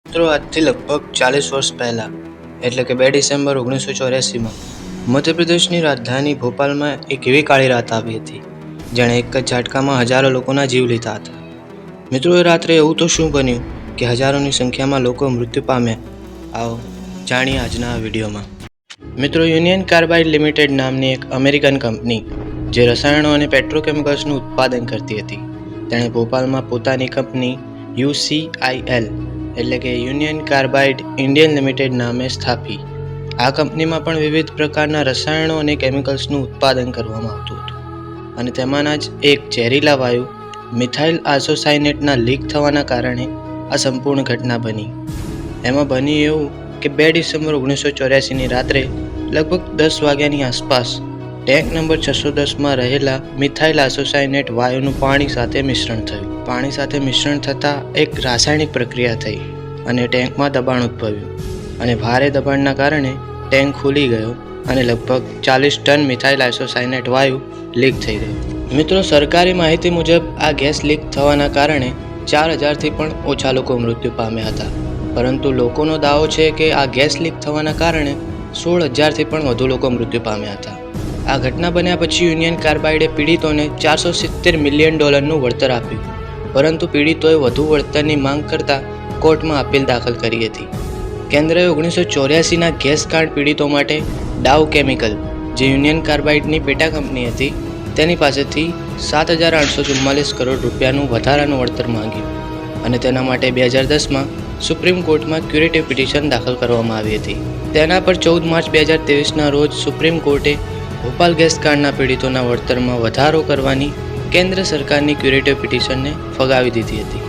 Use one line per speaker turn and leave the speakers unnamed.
મિત્રો આજથી લગભગ 40 વર્ષ પહેલાં એટલે કે 2 ડિસેમ્બર 1984માં મધ્યપ્રદેશની રાજધાની ભોપાલમાં એક એવી કાળી રાત આવી હતી જેણે એક જ ઝાટકામાં હજારો લોકોના જીવ લીધા હતા. મિત્રો એ રાત્રે એવું તો શું બન્યું કે હજારોની સંખ્યામાં લોકો મૃત્યુ પામ્યા? આવો જાણીએ આજના આ વિડીયોમાં. મિત્રો, યુનિયન કાર્બાઇડ લિમિટેડ નામની એક અમેરિકન કંપની જે રસાયણો અને પેટ્રોકેમિકલ્સનું ઉત્પાદન કરતી હતી, તેણે ભોપાલમાં પોતાની કંપની UCIL એટલે કે યુનિયન કાર્બાઇડ ઇન્ડિયન લિમિટેડ નામે સ્થાપી. આ કંપનીમાં પણ વિવિધ પ્રકારના રસાયણો અને કેમિકલ્સનું ઉત્પાદન કરવામાં આવતું હતું અને તેમાંના જ એક ઝેરીલા વાયુ મિથાઇલ આઇસોસાયનેટના લીક થવાના કારણે આ સંપૂર્ણ ઘટના બની. એમાં બની એવું કે 2 ડિસેમ્બર 1984ની રાત્રે લગભગ 10 વાગ્યાની આસપાસ ટેન્ક નંબર 610માં રહેલા મિથાઇલ આઇસોસાયનેટ વાયુનું પાણી સાથે મિશ્રણ થયું. પાણી સાથે મિશ્રણ થતાં એક રાસાયણિક પ્રક્રિયા થઈ અને ટેન્કમાં દબાણ ઉદ્ભવ્યું અને ભારે દબાણના કારણે ટેન્ક ખુલી ગયો અને લગભગ 40 ટન મિથાઇલ આઇસોસાયનેટ વાયુ લીક થઈ ગયું. મિત્રો, સરકારી માહિતી મુજબ આ ગેસ લીક થવાના કારણે 4000થી પણ ઓછા લોકો મૃત્યુ પામ્યા હતા, પરંતુ લોકોનો દાવો છે કે આ ગેસ લીક થવાના કારણે 16000થી પણ વધુ લોકો મૃત્યુ પામ્યા હતા. આ ઘટના બન્યા પછી યુનિયન કાર્બાઇડે પીડિતોને $470 મિલિયન વળતર આપ્યું, પરંતુ પીડિતોએ વધુ વળતરની માંગ કરતા કોર્ટમાં અપીલ દાખલ કરી હતી. કેન્દ્રએ 1984ના ગેસ કાંડ પીડિતો માટે ડાવ કેમિકલ, જે યુનિયન કાર્બાઇડની પેટા કંપની હતી, તેની પાસેથી $7,844 કરોડ રૂપિયાનું વધારાનું વળતર માંગ્યું અને તેના માટે 2010માં સુપ્રીમ કોર્ટમાં ક્યુરેટિવ પિટિશન દાખલ કરવામાં આવી હતી. તેના પર 14 માર્ચ 2023ના રોજ સુપ્રીમ કોર્ટે ભોપાલ ગેસ કાંડના પીડિતોના વળતરમાં વધારો કરવાની કેન્દ્ર સરકારની ક્યુરેટિવ પિટિશનને ફગાવી દીધી હતી.